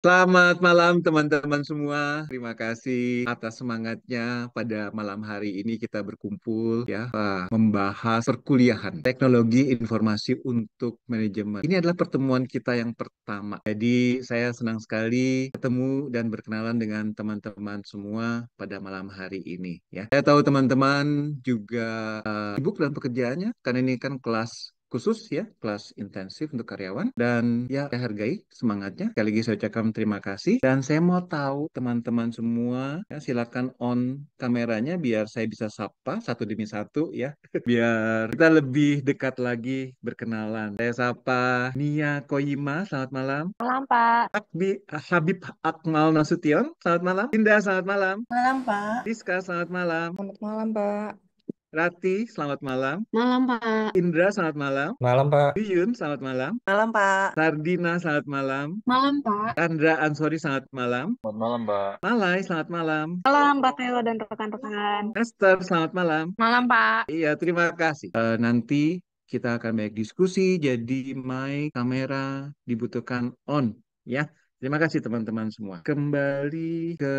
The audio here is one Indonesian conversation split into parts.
Selamat malam teman-teman semua. Terima kasih atas semangatnya pada malam hari ini kita berkumpul ya membahas perkuliahan teknologi informasi untuk manajemen. Ini adalah pertemuan kita yang pertama. Jadi saya senang sekali ketemu dan berkenalan dengan teman-teman semua pada malam hari ini ya. Saya tahu teman-teman juga sibuk dalam pekerjaannya karena ini kan kelas khusus ya, kelas intensif untuk karyawan dan ya saya hargai semangatnya. Sekali lagi saya ucapkan terima kasih dan saya mau tahu teman-teman semua ya, silakan on kameranya biar saya bisa sapa satu demi satu ya, biar kita lebih dekat lagi berkenalan. Saya sapa Nia Koyima, selamat malam. Malam, Pak. Habib Akmal Nasution, selamat malam. Indah, selamat malam. Malam, Pak. Rizka, selamat malam. Selamat malam, Pak. Rati, selamat malam. Malam, Pak. Indra, selamat malam. Malam, Pak. Yuyun, selamat malam. Malam, Pak. Sardina, selamat malam. Malam, Pak. Chandra Ansori, selamat malam. Selamat malam, Pak. Malai, selamat malam. Malam, Pak Teo dan rekan-rekan. Esther, selamat malam. Malam, Pak. Iya, terima kasih. Nanti kita akan banyak diskusi, jadi mic, kamera dibutuhkan on, ya. Terima kasih teman-teman semua. Kembali ke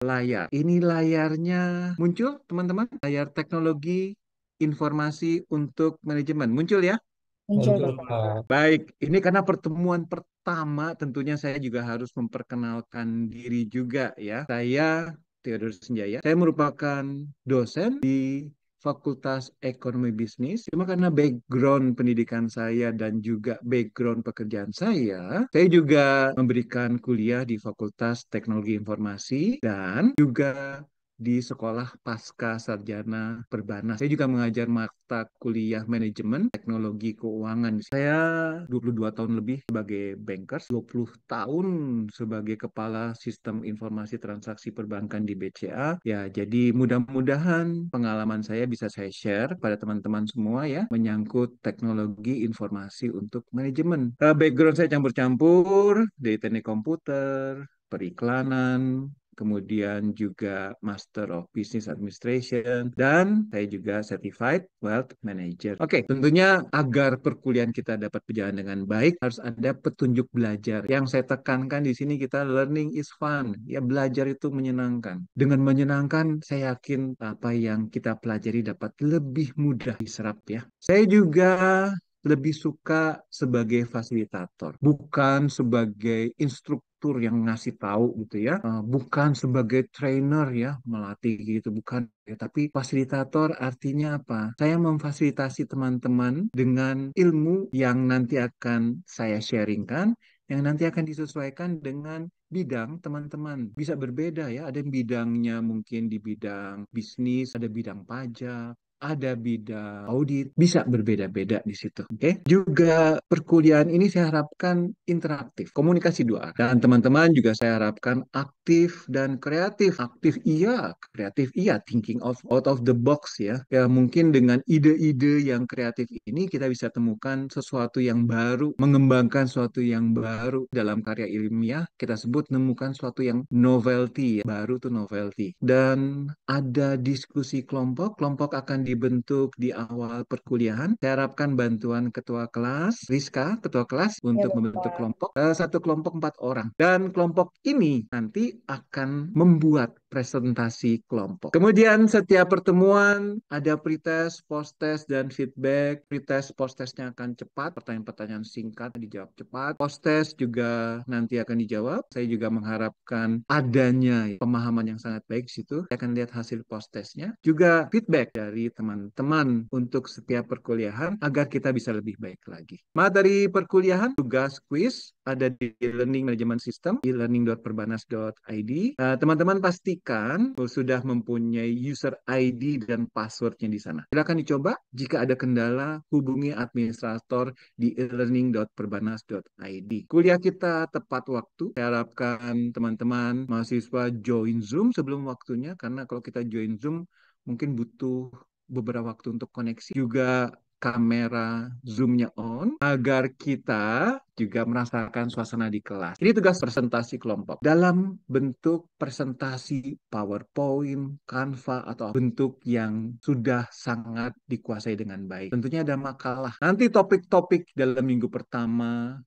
layar. Ini layarnya muncul, teman-teman. Layar teknologi informasi untuk manajemen. Muncul ya? Muncul, Muncul, Pak. Pak. Baik, ini karena pertemuan pertama, tentunya saya juga harus memperkenalkan diri juga ya. Saya Theodor Senjaya. Saya merupakan dosen di Fakultas Ekonomi Bisnis. Cuma karena background pendidikan saya dan juga background pekerjaan saya juga memberikan kuliah di Fakultas Teknologi Informasi dan juga di sekolah pasca sarjana perbanas. Saya juga mengajar mata kuliah manajemen teknologi keuangan. Saya 22 tahun lebih sebagai bankers, 20 tahun sebagai kepala sistem informasi transaksi perbankan di BCA. Ya, jadi mudah-mudahan pengalaman saya bisa saya share pada teman-teman semua ya menyangkut teknologi informasi untuk manajemen. Background saya campur-campur dari teknik komputer, periklanan, kemudian juga Master of Business Administration, dan saya juga Certified Wealth Manager. Oke, tentunya agar perkuliahan kita dapat berjalan dengan baik, harus ada petunjuk belajar. Yang saya tekankan di sini kita learning is fun. Ya, belajar itu menyenangkan. Dengan menyenangkan, saya yakin apa yang kita pelajari dapat lebih mudah diserap ya. Saya juga lebih suka sebagai fasilitator, bukan sebagai instruktur yang ngasih tahu gitu ya. Bukan sebagai trainer ya, melatih gitu, bukan. Ya, tapi fasilitator artinya apa? Saya memfasilitasi teman-teman dengan ilmu yang nanti akan saya sharingkan, yang nanti akan disesuaikan dengan bidang teman-teman. Bisa berbeda ya, ada yang bidangnya mungkin di bidang bisnis, ada bidang pajak, ada bidang audit, bisa berbeda-beda di situ. Oke. Juga perkuliahan ini saya harapkan interaktif, komunikasi dua arah. Dan teman-teman juga saya harapkan aktif dan kreatif. Aktif iya, kreatif iya, thinking out of the box ya. Ya mungkin dengan ide-ide yang kreatif ini kita bisa temukan sesuatu yang baru, mengembangkan sesuatu yang baru dalam karya ilmiah. Kita sebut menemukan sesuatu yang novelty, ya. Baru tuh novelty. Dan ada diskusi kelompok. Kelompok akan dibentuk di awal perkuliahan. Saya harapkan bantuan ketua kelas, Rizka, ketua kelas, Ya, untuk membentuk Bapak. kelompok. Satu kelompok 4 orang. Dan kelompok ini nanti akan membuat presentasi kelompok. Kemudian setiap pertemuan ada pretest, post-test, dan feedback. Pretest, post-testnya akan cepat. Pertanyaan-pertanyaan singkat dijawab cepat. Post-test juga nanti akan dijawab. Saya juga mengharapkan adanya pemahaman yang sangat baik di situ. Saya akan lihat hasil post-testnya. Juga feedback dari teman-teman untuk setiap perkuliahan agar kita bisa lebih baik lagi. Materi perkuliahan, tugas quiz ada di Learning Management System di learning.perbanas.id. Teman-teman pastikan sudah mempunyai user ID dan passwordnya di sana. Silakan dicoba. Jika ada kendala, hubungi administrator di learning.perbanas.id. Kuliah kita tepat waktu. Saya harapkan teman-teman mahasiswa join Zoom sebelum waktunya, karena kalau kita join Zoom mungkin butuh beberapa waktu untuk koneksi. Juga kamera Zoom-nya on agar kita juga merasakan suasana di kelas. Ini tugas presentasi kelompok dalam bentuk presentasi PowerPoint, Canva, atau bentuk yang sudah sangat dikuasai dengan baik. Tentunya ada makalah. Nanti topik-topik dalam minggu pertama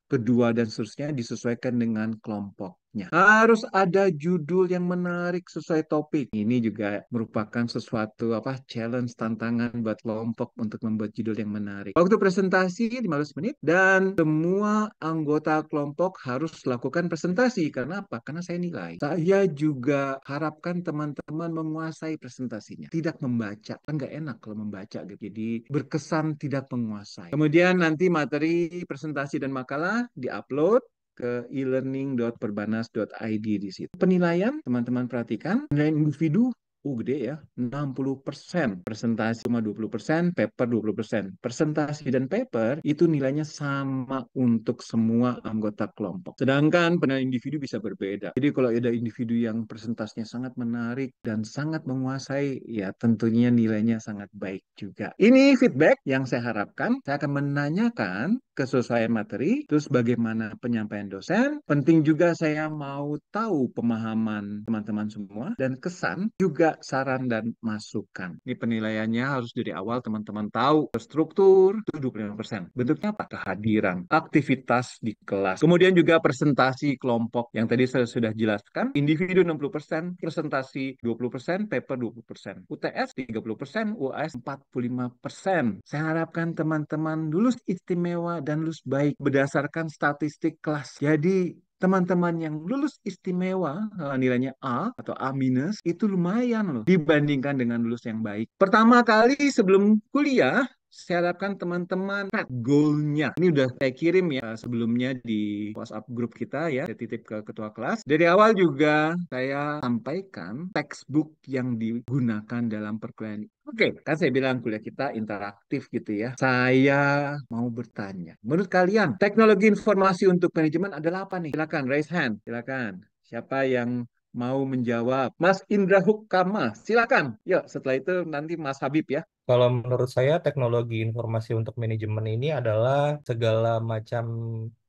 kedua, dan seterusnya disesuaikan dengan kelompoknya. Harus ada judul yang menarik sesuai topik. Ini juga merupakan sesuatu challenge, tantangan buat kelompok untuk membuat judul yang menarik. Waktu presentasi 15 menit dan semua anggota kelompok harus lakukan presentasi. Karena apa? Karena saya nilai. Saya juga harapkan teman-teman menguasai presentasinya. Tidak membaca. Kan nggak enak kalau membaca gitu. Jadi berkesan tidak menguasai. Kemudian nanti materi presentasi dan makalah diupload ke e-learning.perbanas.id di situ. Penilaian, teman-teman perhatikan, penilaian individu gede ya, 60%. Presentasi cuma 20%, paper 20%. Presentasi dan paper itu nilainya sama untuk semua anggota kelompok. Sedangkan penilaian individu bisa berbeda. Jadi kalau ada individu yang presentasinya sangat menarik dan sangat menguasai, ya tentunya nilainya sangat baik juga. Ini feedback yang saya harapkan. Saya akan menanyakan kesesuaian materi, terus bagaimana penyampaian dosen. Penting juga saya mau tahu pemahaman teman-teman semua, dan kesan juga saran dan masukan. Ini penilaiannya harus dari awal teman-teman tahu. Struktur 75%. Bentuknya apa? Kehadiran, aktivitas di kelas. Kemudian juga presentasi kelompok yang tadi saya sudah jelaskan. Individu 60%, presentasi 20%, paper 20%. UTS 30%, UAS 45%. Saya harapkan teman-teman lulus istimewa dan lulus baik berdasarkan statistik kelas. Jadi teman-teman yang lulus istimewa nilainya A atau A minus itu lumayan loh dibandingkan dengan lulus yang baik. Pertama kali sebelum kuliah, saya harapkan teman-teman set goal-nya. Ini udah saya kirim ya sebelumnya di WhatsApp grup kita ya. Saya titip ke ketua kelas. Dari awal juga saya sampaikan textbook yang digunakan dalam perkuliahan. Oke, kan saya bilang kuliah kita interaktif gitu ya. Saya mau bertanya, menurut kalian teknologi informasi untuk manajemen adalah apa nih? Silakan raise hand, silakan. Siapa yang mau menjawab? Mas Indra Hukama, silakan. Yuk, setelah itu nanti Mas Habib ya. Kalau menurut saya, teknologi informasi untuk manajemen ini adalah segala macam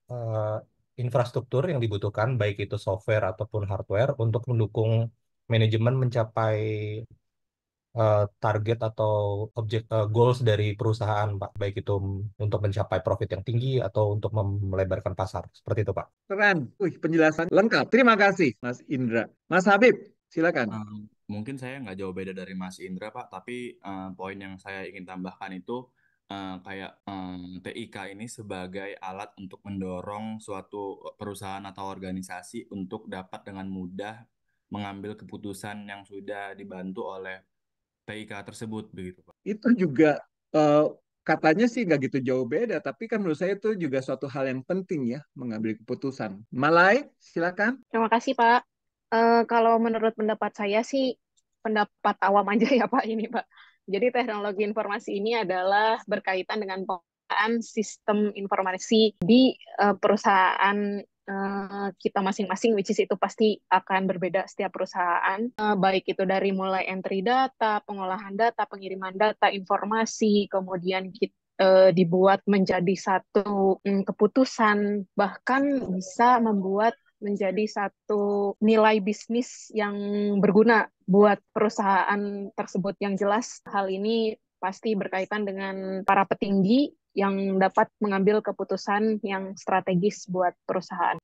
eh, infrastruktur yang dibutuhkan, baik itu software ataupun hardware, untuk mendukung manajemen mencapai target atau objek goals dari perusahaan, Pak. Baik itu untuk mencapai profit yang tinggi atau untuk melebarkan pasar. Seperti itu, Pak. Keren. Wih, penjelasan lengkap. Terima kasih, Mas Indra. Mas Habib, silakan. Mungkin saya nggak jauh beda dari Mas Indra, Pak, tapi poin yang saya ingin tambahkan itu kayak TIK ini sebagai alat untuk mendorong suatu perusahaan atau organisasi untuk dapat dengan mudah mengambil keputusan yang sudah dibantu oleh TIK tersebut, begitu, Pak. Itu juga eh, katanya sih nggak gitu jauh beda, tapi kan menurut saya itu juga suatu hal yang penting ya, mengambil keputusan. Malai, silakan. Terima kasih, Pak. Kalau menurut pendapat saya sih, pendapat awam aja ya, Pak, ini, Pak. Jadi teknologi informasi ini adalah berkaitan dengan penggunaan sistem informasi di perusahaan kita masing-masing, which is itu pasti akan berbeda setiap perusahaan, baik itu dari mulai entry data, pengolahan data, pengiriman data, informasi, kemudian kita dibuat menjadi satu keputusan, bahkan bisa membuat menjadi satu nilai bisnis yang berguna buat perusahaan tersebut. Yang jelas, hal ini pasti berkaitan dengan para petinggi yang dapat mengambil keputusan yang strategis buat perusahaan.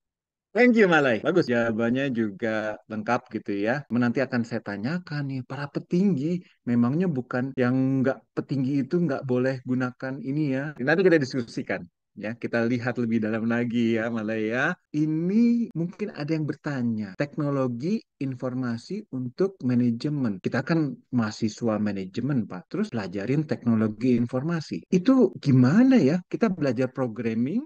Thank you, Malai. Bagus, jawabannya juga lengkap gitu ya. Nanti akan saya tanyakan nih, para petinggi, memangnya bukan yang nggak petinggi itu nggak boleh gunakan ini ya. Nanti kita diskusikan. Ya, kita lihat lebih dalam lagi ya, Malai ya. Ini mungkin ada yang bertanya, teknologi informasi untuk manajemen. Kita kan mahasiswa manajemen, Pak. Terus pelajarin teknologi informasi. Itu gimana ya? Kita belajar programming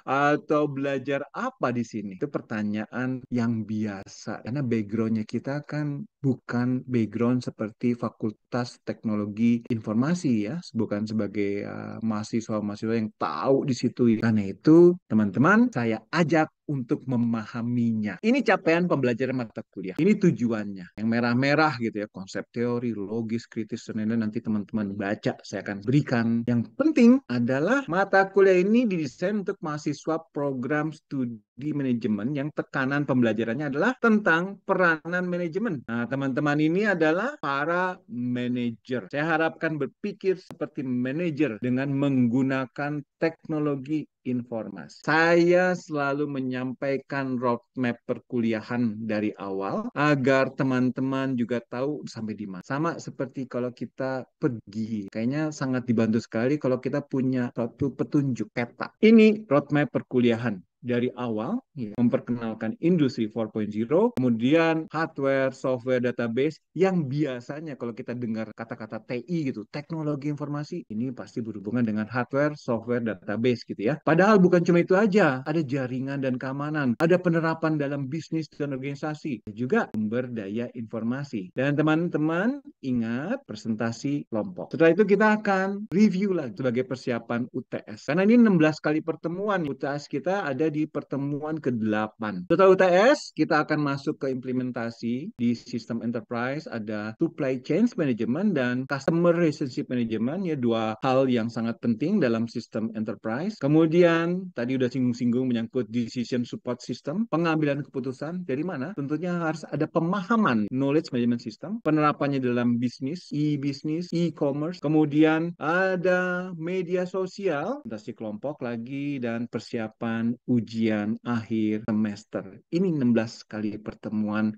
atau belajar apa di sini? Itu pertanyaan yang biasa. Karena backgroundnya kita kan bukan background seperti Fakultas Teknologi Informasi ya, bukan sebagai mahasiswa-mahasiswa yang tahu di situ. Karena itu, teman-teman, saya ajak untuk memahaminya. Ini capaian pembelajaran mata kuliah. Ini tujuannya. Yang merah-merah gitu ya, konsep teori, logis, kritis, dan lain-lain nanti teman-teman baca, saya akan berikan. Yang penting adalah mata kuliah ini didesain untuk mahasiswa program studi di manajemen yang tekanan pembelajarannya adalah tentang peranan manajemen. Nah, teman-teman ini adalah para manajer. Saya harapkan berpikir seperti manajer dengan menggunakan teknologi informasi. Saya selalu menyampaikan roadmap perkuliahan dari awal agar teman-teman juga tahu sampai di mana. Sama seperti kalau kita pergi, kayaknya sangat dibantu sekali kalau kita punya suatu petunjuk peta. Ini roadmap perkuliahan dari awal, ya, memperkenalkan industri 4.0, kemudian hardware, software, database, yang biasanya kalau kita dengar kata-kata TI gitu, teknologi informasi, ini pasti berhubungan dengan hardware, software, database gitu ya. Padahal bukan cuma itu aja, ada jaringan dan keamanan, ada penerapan dalam bisnis dan organisasi, juga sumber daya informasi. Dan teman-teman ingat presentasi kelompok. Setelah itu kita akan review lagi sebagai persiapan UTS. Karena ini 16 kali pertemuan, UTS kita ada di pertemuan ke-8. Setelah UTS, kita akan masuk ke implementasi di sistem enterprise, ada supply chain management dan customer relationship management, ya, dua hal yang sangat penting dalam sistem enterprise. Kemudian, tadi udah singgung-singgung menyangkut decision support system, pengambilan keputusan dari mana? Tentunya harus ada pemahaman knowledge management system, penerapannya dalam bisnis, e-business, e-commerce, kemudian ada media sosial, presentasi kelompok lagi, dan persiapan ujian akhir semester. Ini 16 kali pertemuan.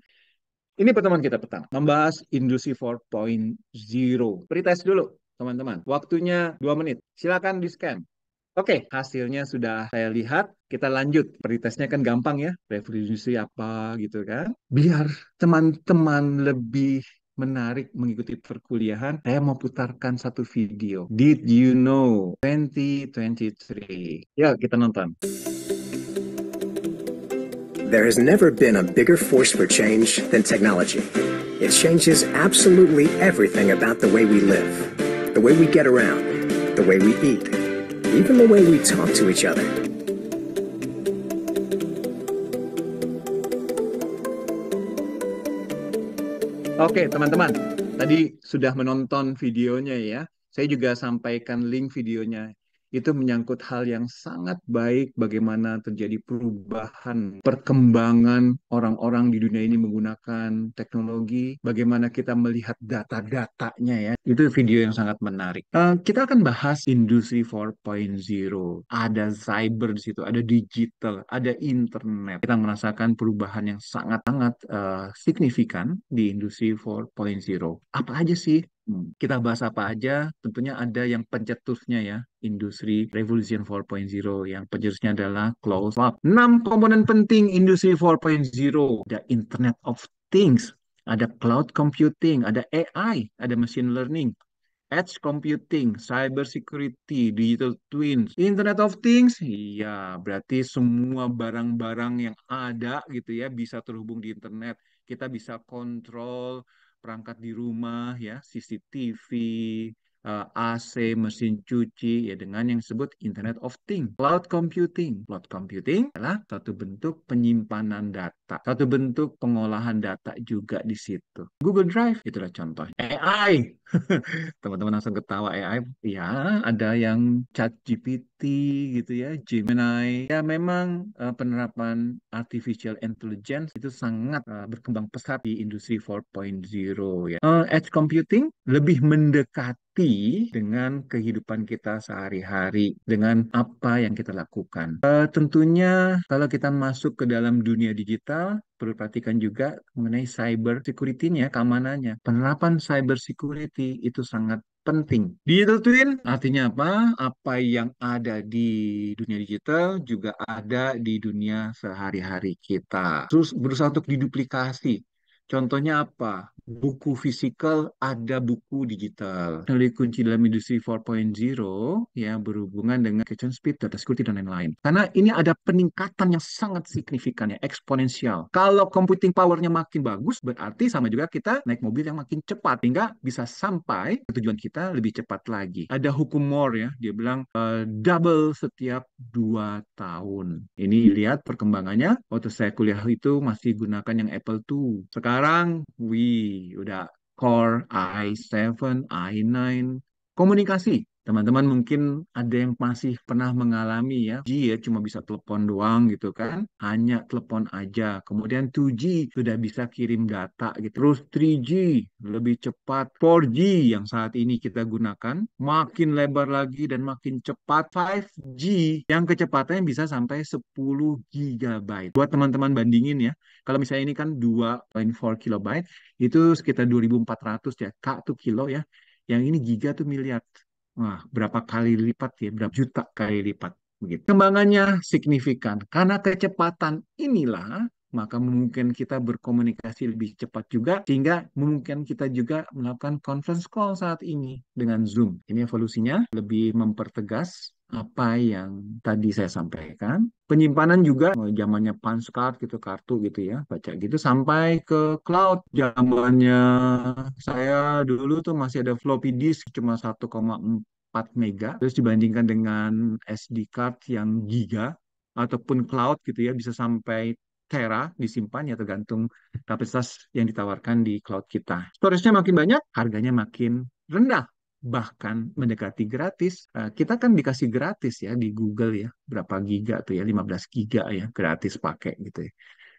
Ini pertemuan kita pertama, membahas industri 4.0. Pretest dulu, teman-teman. Waktunya 2 menit. Silakan di-scan. Oke, hasilnya sudah saya lihat. Kita lanjut. Pretestnya kan gampang ya. Revolusi apa gitu kan. Biar teman-teman lebih menarik mengikuti perkuliahan, saya mau putarkan satu video. Did you know 2023? Ya, kita nonton. There has never been a bigger force for change than technology. It changes absolutely everything about the way we live, the way we get around, the way we eat, even the way we talk to each other. Oke, teman-teman. Tadi sudah menonton videonya ya. Saya juga sampaikan link videonya. Itu menyangkut hal yang sangat baik, bagaimana terjadi perubahan, perkembangan orang-orang di dunia ini menggunakan teknologi, bagaimana kita melihat data-datanya ya. Itu video yang sangat menarik. Kita akan bahas industri 4.0. Ada cyber di situ, ada digital, ada internet. Kita merasakan perubahan yang sangat-sangat signifikan di industri 4.0. Apa aja sih? Kita bahas apa aja, tentunya ada yang pencetusnya ya, industri Revolution 4.0, yang pencetusnya adalah Klaus Schwab. 6 komponen penting industri 4.0, ada Internet of Things, ada cloud computing, ada AI, ada machine learning, edge computing, cyber security, digital twins, Internet of Things, iya berarti semua barang-barang yang ada gitu ya bisa terhubung di internet. Kita bisa kontrol perangkat di rumah ya, CCTV, AC, mesin cuci ya dengan yang disebut Internet of Things. Cloud computing. Cloud computing adalah satu bentuk penyimpanan data, satu bentuk pengolahan data juga di situ. Google Drive itulah contoh. AI. Teman-teman langsung ketawa AI. Ya, ada yang ChatGPT gitu ya, Gemini. Ya memang penerapan artificial intelligence itu sangat berkembang pesat di industri 4.0 ya. Edge computing lebih mendekati dengan kehidupan kita sehari-hari, dengan apa yang kita lakukan. Tentunya kalau kita masuk ke dalam dunia digital, perlu perhatikan juga mengenai cyber security-nya, keamanannya. Penerapan cyber security itu sangat penting. Digital twin artinya apa? Apa yang ada di dunia digital juga ada di dunia sehari-hari kita. Terus berusaha untuk diduplikasi. Contohnya apa? Buku fisikal, ada buku digital. Nilai kunci dalam industri 4.0 ya berhubungan dengan kitchen speed, data security, dan lain-lain. Karena ini ada peningkatan yang sangat signifikan ya, eksponensial. Kalau computing powernya makin bagus, berarti sama juga kita naik mobil yang makin cepat, hingga bisa sampai ke tujuan kita lebih cepat lagi. Ada hukum Moore ya, dia bilang double setiap 2 tahun. Ini lihat perkembangannya, waktu saya kuliah itu masih gunakan yang Apple II. Sekarang, udah Core i7, i9, komunikasi Teman-teman mungkin ada yang masih pernah mengalami ya, 2G ya cuma bisa telepon doang gitu kan, hanya telepon aja. Kemudian 2G sudah bisa kirim data gitu. Terus 3G lebih cepat, 4G yang saat ini kita gunakan makin lebar lagi dan makin cepat, 5G yang kecepatannya bisa sampai 10 GB. Buat teman-teman bandingin ya, kalau misalnya ini kan 2,4 kilobyte itu sekitar 2.400 ya, K tuh kilo ya. Yang ini giga tuh miliar. Wah, berapa kali lipat ya, berapa juta kali lipat begitu. Kembangannya signifikan. Karena kecepatan inilah, maka memungkinkan kita berkomunikasi lebih cepat juga, sehingga memungkinkan kita juga melakukan conference call saat ini dengan Zoom. Ini evolusinya lebih mempertegas apa yang tadi saya sampaikan. Penyimpanan juga zamannya punch card gitu, kartu gitu ya, baca gitu sampai ke cloud. Zamannya saya dulu tuh masih ada floppy disk cuma 1,4 mega. Terus dibandingkan dengan SD card yang giga ataupun cloud gitu ya bisa sampai tera disimpan ya tergantung kapasitas yang ditawarkan di cloud kita. Storage-nya makin banyak, harganya makin rendah bahkan mendekati gratis. Kita kan dikasih gratis ya di Google ya, berapa giga tuh ya, 15 giga ya, gratis pakai gitu ya.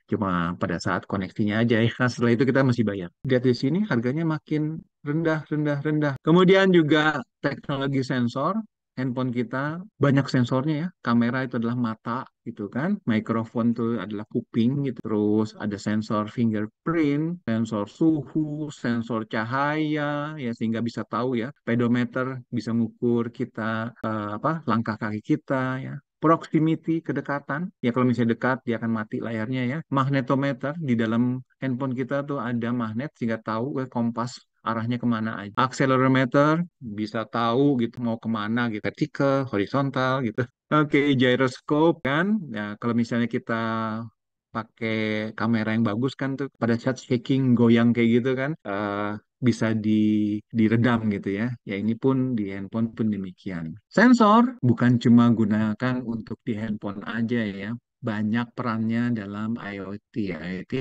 Cuma pada saat koneksinya aja ya, setelah itu kita masih bayar. Lihat di sini harganya makin rendah, rendah, rendah. Kemudian juga teknologi sensor, handphone kita banyak sensornya ya. Kamera itu adalah mata gitu kan, mikrofon itu adalah kuping gitu. Terus ada sensor fingerprint, sensor suhu, sensor cahaya ya sehingga bisa tahu ya. Pedometer bisa mengukur kita langkah kaki kita ya. Proximity, kedekatan. Ya kalau misalnya dekat, dia akan mati layarnya ya. Magnetometer, di dalam handphone kita tuh ada magnet sehingga tahu kompas arahnya kemana aja. Accelerometer, bisa tahu gitu mau kemana gitu. Vertical, horizontal gitu. Oke, gyroscope kan. Ya, kalau misalnya kita pakai kamera yang bagus kan tuh pada saat shaking goyang kayak gitu kan bisa diredam gitu ya. Ya ini pun di handphone pun demikian. Sensor bukan cuma gunakan untuk di handphone aja ya. Banyak perannya dalam IoT. IoT,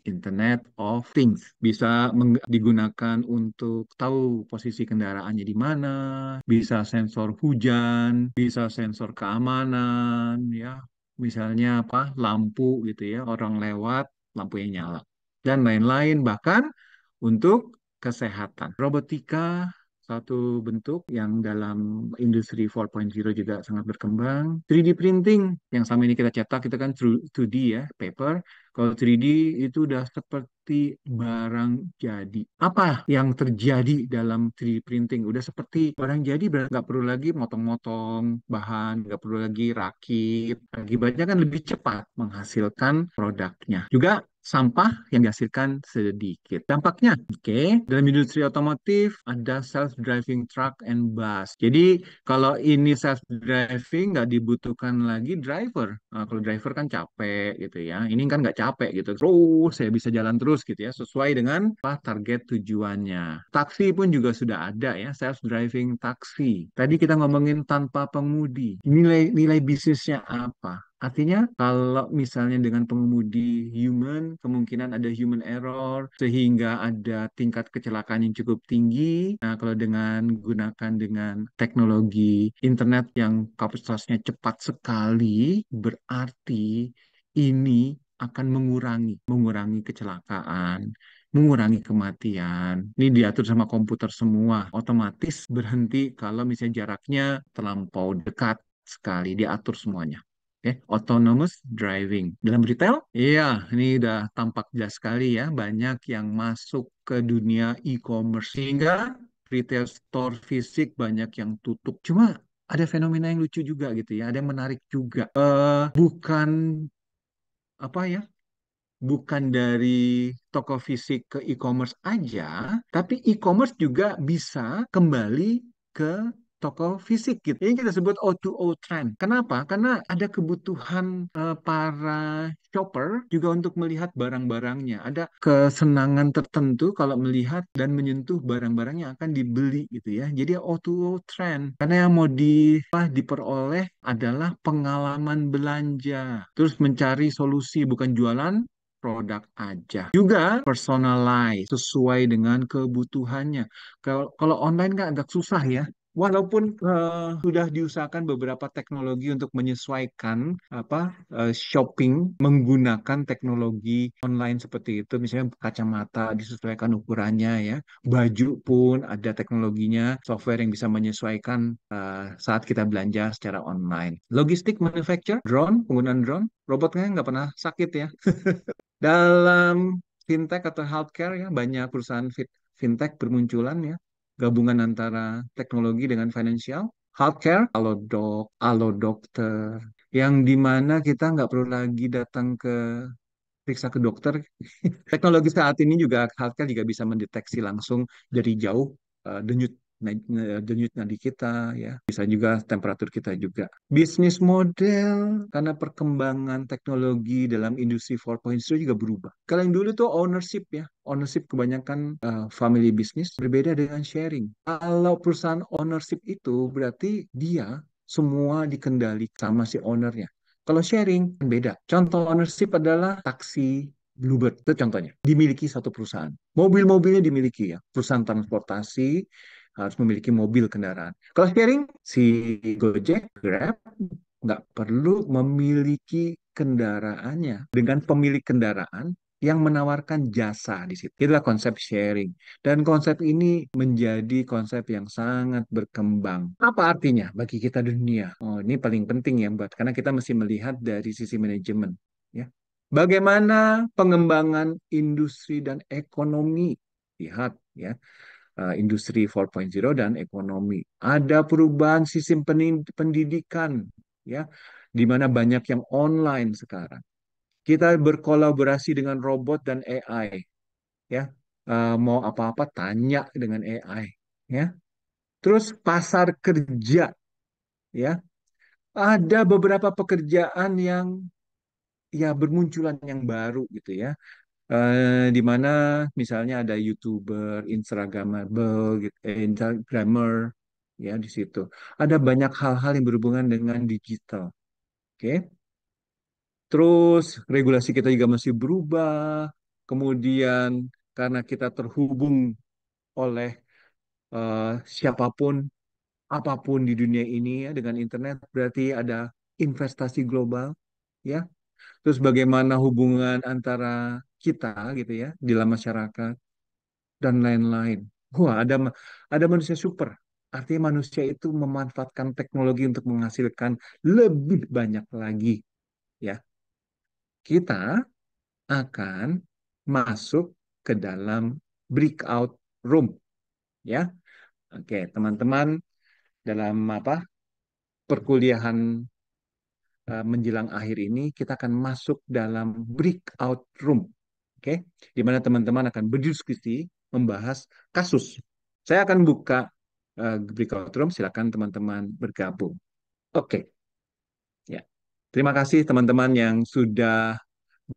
Internet of Things. Bisa digunakan untuk tahu posisi kendaraannya di mana, bisa sensor hujan, bisa sensor keamanan, ya. Misalnya apa? Lampu gitu ya, orang lewat, lampunya nyala. Dan lain-lain, bahkan untuk kesehatan. Robotika satu bentuk yang dalam industri 4.0 juga sangat berkembang. 3D printing yang sama ini kita cetak itu kan 2D ya, paper. Kalau 3D itu udah seperti barang jadi. Apa yang terjadi dalam 3D printing? Udah seperti barang jadi, nggak perlu lagi motong-motong bahan, nggak perlu lagi rakit. Akibatnya kan lebih cepat menghasilkan produknya. Juga sampah yang dihasilkan sedikit. Dampaknya, oke, dalam industri otomotif ada self-driving truck and bus. Jadi kalau ini self-driving nggak dibutuhkan lagi driver. Nah, kalau driver kan capek gitu ya. Ini kan nggak capek gitu. Terus saya bisa jalan terus gitu ya, sesuai dengan apa target tujuannya. Taksi pun juga sudah ada ya, self-driving taksi. Tadi kita ngomongin tanpa pengemudi. Nilai bisnisnya apa? Artinya kalau misalnya dengan pengemudi human, kemungkinan ada human error sehingga ada tingkat kecelakaan yang cukup tinggi. Nah, kalau gunakan dengan teknologi internet yang kapasitasnya cepat sekali, berarti ini akan mengurangi kecelakaan, mengurangi kematian. Ini diatur sama komputer semua, otomatis berhenti kalau misalnya jaraknya terlampau dekat sekali, diatur semuanya. Oke, autonomous driving. Dalam retail, iya, ini udah tampak jelas sekali ya, banyak yang masuk ke dunia e-commerce. Sehingga retail store fisik banyak yang tutup. Cuma ada fenomena yang lucu juga gitu ya, ada yang menarik juga. Bukan apa ya, bukan dari toko fisik ke e-commerce aja, tapi e-commerce juga bisa kembali ke toko fisik gitu. Ini kita sebut O2O trend. Kenapa? Karena ada kebutuhan para shopper juga untuk melihat barang-barangnya. Ada kesenangan tertentu kalau melihat dan menyentuh barang-barang yang akan dibeli gitu ya. Jadi O2O trend. Karena yang mau diperoleh adalah pengalaman belanja. Terus mencari solusi bukan jualan produk aja. Juga personalize sesuai dengan kebutuhannya. Kalau online kan agak susah ya. Walaupun sudah diusahakan beberapa teknologi untuk menyesuaikan shopping menggunakan teknologi online seperti itu, misalnya kacamata disesuaikan ukurannya ya, baju pun ada teknologinya, software yang bisa menyesuaikan saat kita belanja secara online. Logistik manufacture, drone, penggunaan drone, robotnya nggak pernah sakit ya. Dalam fintech atau healthcare ya, banyak perusahaan fintech bermunculan ya, gabungan antara teknologi dengan financial. Healthcare, Halo dokter, yang dimana kita nggak perlu lagi datang periksa ke dokter. Teknologi saat ini juga healthcare juga bisa mendeteksi langsung dari jauh denyut nadi kita ya. Bisa juga temperatur kita juga. Bisnis model karena perkembangan teknologi dalam industri 4.0 juga berubah. Kalau yang dulu tuh ownership ya. Ownership kebanyakan family business berbeda dengan sharing. Kalau perusahaan ownership itu berarti dia semua dikendalikan sama si ownernya. Kalau sharing kan beda. Contoh ownership adalah taksi Bluebird itu contohnya. Dimiliki satu perusahaan. Mobil-mobilnya dimiliki ya. Perusahaan transportasi harus memiliki mobil kendaraan. Kalau sharing, si Gojek, Grab nggak perlu memiliki kendaraannya dengan pemilik kendaraan yang menawarkan jasa di situ. Itulah konsep sharing. Dan konsep ini menjadi konsep yang sangat berkembang. Apa artinya bagi kita dunia? Oh, ini paling penting ya, buat karena kita mesti melihat dari sisi manajemen. Ya. Bagaimana pengembangan industri dan ekonomi? Lihat ya, industri 4.0 dan ekonomi. Ada perubahan sistem pendidikan ya, di mana banyak yang online sekarang. Kita berkolaborasi dengan robot dan AI ya. Mau apa-apa tanya dengan AI ya. Terus pasar kerja ya. Ada beberapa pekerjaan yang ya bermunculan yang baru gitu ya. Di mana misalnya ada YouTuber, Instagramable, gitu, Instagrammer, ya di situ. Ada banyak hal-hal yang berhubungan dengan digital. Oke. Terus regulasi kita juga masih berubah. Kemudian karena kita terhubung oleh siapapun, apapun di dunia ini ya dengan internet, berarti ada investasi global, ya. Terus bagaimana hubungan antara kita gitu ya di dalam masyarakat dan lain-lain. Wah, ada manusia super. Artinya manusia itu memanfaatkan teknologi untuk menghasilkan lebih banyak lagi, ya. Kita akan masuk ke dalam breakout room, ya. Oke, teman-teman, dalam perkuliahan menjelang akhir ini kita akan masuk dalam breakout room, oke, di mana teman-teman akan berdiskusi membahas kasus. Saya akan buka breakout room, silakan teman-teman bergabung. Oke, ya. Terima kasih teman-teman yang sudah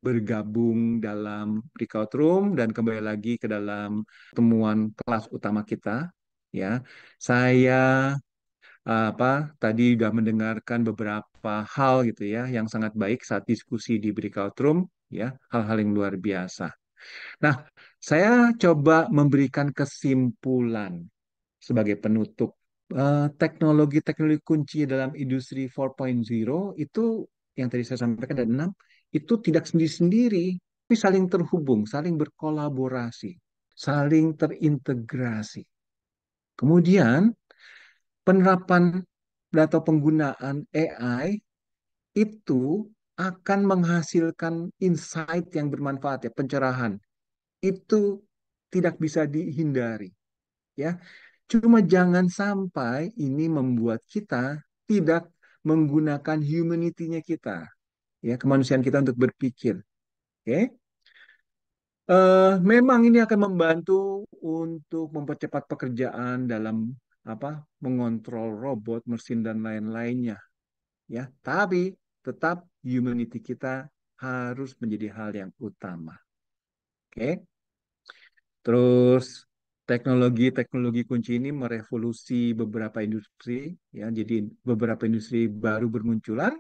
bergabung dalam breakout room dan kembali lagi ke dalam temuan kelas utama kita. Ya, saya tadi sudah mendengarkan beberapa hal gitu ya yang sangat baik saat diskusi di breakout room, ya, hal-hal yang luar biasa. Nah, saya coba memberikan kesimpulan sebagai penutup. Teknologi-teknologi kunci dalam industri 4.0 itu yang tadi saya sampaikan ada 6, itu tidak sendiri-sendiri, tapi saling terhubung, saling berkolaborasi, saling terintegrasi. Kemudian penerapan atau penggunaan AI itu akan menghasilkan insight yang bermanfaat ya, pencerahan. Itu tidak bisa dihindari ya. Cuma jangan sampai ini membuat kita tidak menggunakan humanity-nya kita, ya, kemanusiaan kita untuk berpikir. Oke? Memang ini akan membantu untuk mempercepat pekerjaan dalam mengontrol robot, mesin dan lain-lainnya, ya. Tapi tetap humanity kita harus menjadi hal yang utama. Oke? Terus teknologi-teknologi kunci ini merevolusi beberapa industri, ya. Jadi beberapa industri baru bermunculan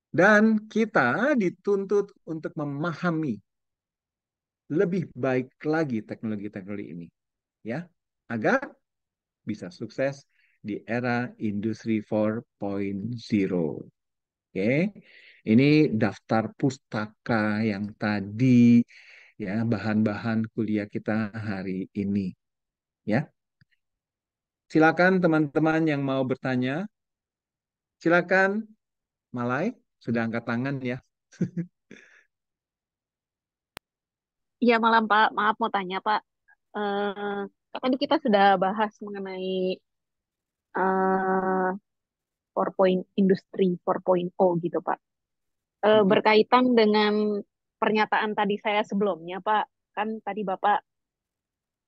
dan kita dituntut untuk memahami lebih baik lagi teknologi-teknologi ini, ya, agar bisa sukses di era industri 4.0. Oke, ini daftar pustaka yang tadi ya, bahan-bahan kuliah kita hari ini ya. Silakan teman-teman yang mau bertanya, silakan. Malai sudah angkat tangan ya. Iya malam Pak, maaf mau tanya Pak. Tadi kita sudah bahas mengenai eh 4.0 gitu Pak. Berkaitan dengan pernyataan tadi saya sebelumnya Pak, kan tadi Bapak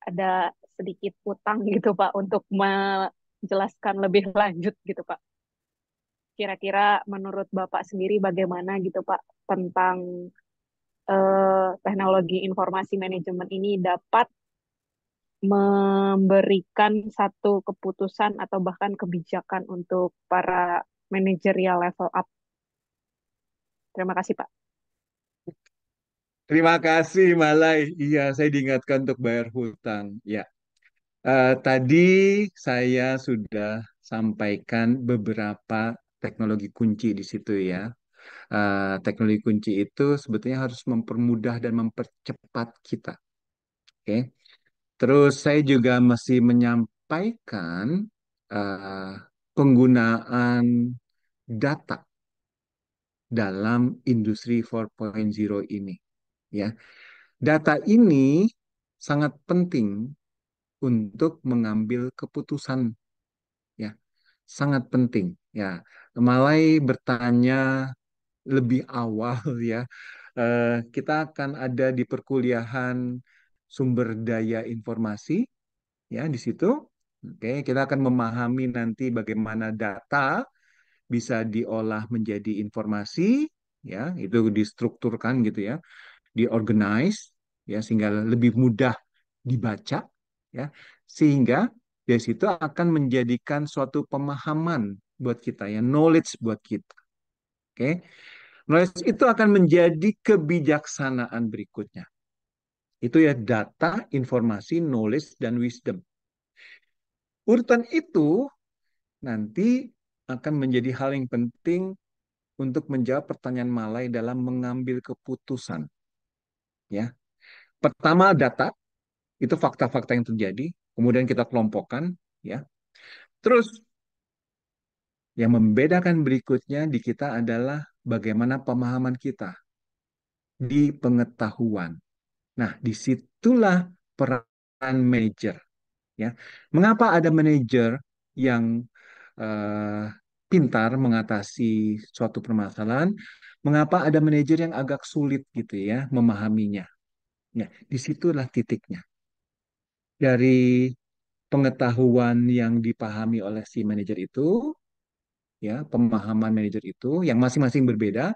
ada sedikit utang gitu Pak untuk menjelaskan lebih lanjut gitu Pak. Kira-kira menurut Bapak sendiri bagaimana gitu Pak tentang teknologi informasi manajemen ini dapat memberikan satu keputusan atau bahkan kebijakan untuk para manajerial level up. Terima kasih Pak. Terima kasih Malai. Iya, saya diingatkan untuk bayar hutang. Ya, tadi saya sudah sampaikan beberapa teknologi kunci di situ ya. Teknologi kunci itu sebetulnya harus mempermudah dan mempercepat kita. Oke. Terus saya juga masih menyampaikan eh, penggunaan data dalam industri 4.0 ini. Ya, data ini sangat penting untuk mengambil keputusan. Ya, sangat penting. Ya, Malai bertanya lebih awal ya. Kita akan ada di perkuliahan sumber daya informasi ya di situ. Oke, kita akan memahami nanti bagaimana data bisa diolah menjadi informasi ya, itu distrukturkan gitu ya, diorganize ya sehingga lebih mudah dibaca ya. Sehingga dari situ akan menjadikan suatu pemahaman buat kita ya, knowledge buat kita. Oke. Knowledge itu akan menjadi kebijaksanaan berikutnya. Itu ya data, informasi, knowledge, dan wisdom. Urutan itu nanti akan menjadi hal yang penting untuk menjawab pertanyaan Malai dalam mengambil keputusan. Ya, pertama data itu fakta-fakta yang terjadi, kemudian kita kelompokkan. Ya, terus yang membedakan berikutnya di kita adalah bagaimana pemahaman kita di pengetahuan. Nah, disitulah peran manajer. Ya, mengapa ada manajer yang eh, pintar mengatasi suatu permasalahan? Mengapa ada manajer yang agak sulit gitu ya memahaminya? Ya, disitulah titiknya. Dari pengetahuan yang dipahami oleh si manajer itu, ya, pemahaman manajer itu yang masing-masing berbeda,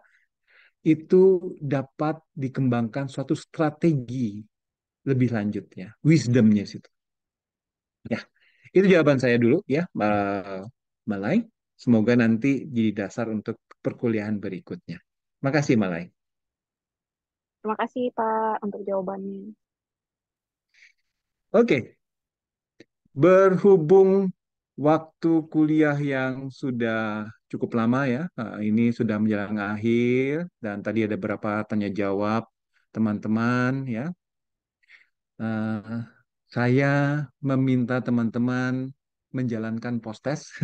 itu dapat dikembangkan suatu strategi lebih lanjutnya, wisdomnya situ. Ya, itu jawaban saya dulu ya, Malai. Semoga nanti jadi dasar untuk perkuliahan berikutnya. Makasih, Malai. Terima kasih Pak untuk jawabannya. Oke, berhubung waktu kuliah yang sudah cukup lama ya, ini sudah menjelang akhir dan tadi ada beberapa tanya jawab teman-teman ya. Eh, saya meminta teman-teman menjalankan post-test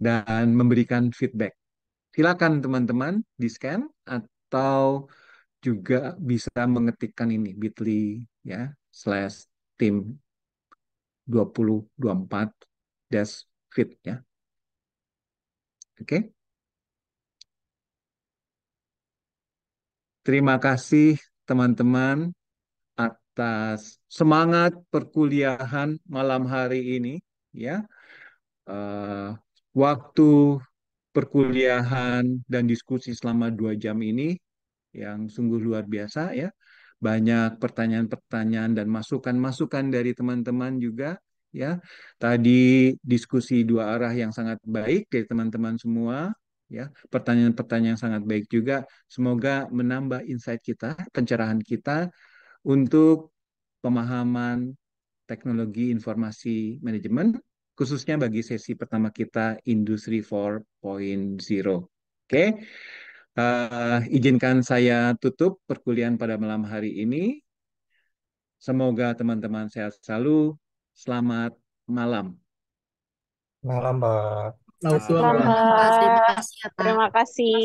dan memberikan feedback. Silakan teman-teman di-scan atau juga bisa mengetikkan ini bit.ly ya /tim 2024 dash fit ya. Oke. Terima kasih teman-teman atas semangat perkuliahan malam hari ini ya. Eh, Waktu perkuliahan dan diskusi selama 2 jam ini yang sungguh luar biasa ya. Banyak pertanyaan-pertanyaan dan masukan-masukan dari teman-teman juga ya. Tadi diskusi dua arah yang sangat baik dari teman-teman semua ya. Pertanyaan-pertanyaan yang sangat baik juga. Semoga menambah insight kita, pencerahan kita untuk pemahaman teknologi informasi manajemen khususnya bagi sesi pertama kita Industri 4.0. Oke, izinkan saya tutup perkuliahan pada malam hari ini. Semoga teman-teman sehat selalu. Selamat malam. Malam, Mbak. Selamat Selamat, malam. Terima kasih ya, Pak. terima kasih.